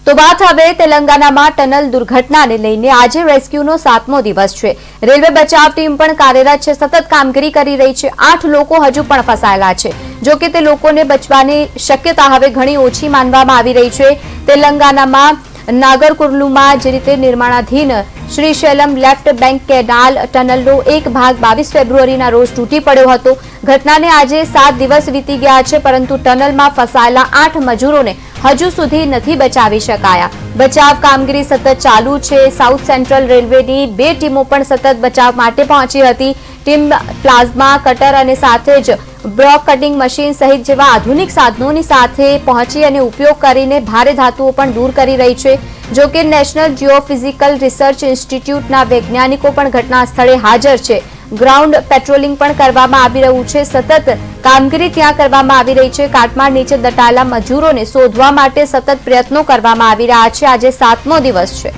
તો વાત હવે તેલંગાણામાં ટનલ દુર્ઘટનાને લઈને આજે રેસ્ક્યુનો 7મો દિવસ છે। રેલવે બચાવ ટીમ પણ કાર્યરત છે, સતત કામગીરી કરી રહી છે। 8 લોકો હજુ પણ ફસાયેલા છે। જો કે તે લોકોને બચવાની શક્યતા હવે ઘણી ઓછી માનવામાં આવી રહી છે। તેલંગાણામાં નાગરકુર્લુમાં જે રીતે નિર્માણાધીન શ્રીશૈલમ લેફ્ટ બેંક કેનાલ ટનલનો એક ભાગ 22 ફેબ્રુઆરીના રોજ તૂટી પડ્યો હતો। ઘટનાને આજે 7 દિવસ વીતી ગયા છે, પરંતુ ટનલમાં ફસાયેલા 8 મજૂરોને હજુ સુધી નથી બચાવી શકાયા। બચાવ કામગીરી સતત ચાલુ છે। સાઉથ સેન્ટ્રલ રેલવેની 2 ટીમો પણ સતત બચાવ માટે પહોંચી હતી। ટીમ પ્લાઝમા કટર અને સાથે જ બ્લોક કટિંગ મશીન સહિત જેવા આધુનિક સાધનોની સાથે પહોંચી અને ઉપયોગ કરીને ભારે ધાતુઓ પણ દૂર કરી રહી છે। જો કે નેશનલ જીઓફિઝિકલ રિસર્ચ ઇન્સ્ટિટ્યૂટના વૈજ્ઞાનિકો પણ ઘટના સ્થળે હાજર છે। ગ્રાઉન્ડ પેટ્રોલિંગ પણ કરવામાં આવી રહ્યું છે। સતત કામગીરી ત્યાં કરવામાં આવી રહી છે। કાટમાળ નીચે દટાયેલા મજૂરોને શોધવા માટે સતત પ્રયત્નો કરવામાં આવી રહ્યા છે। આજે 7મો દિવસ છે।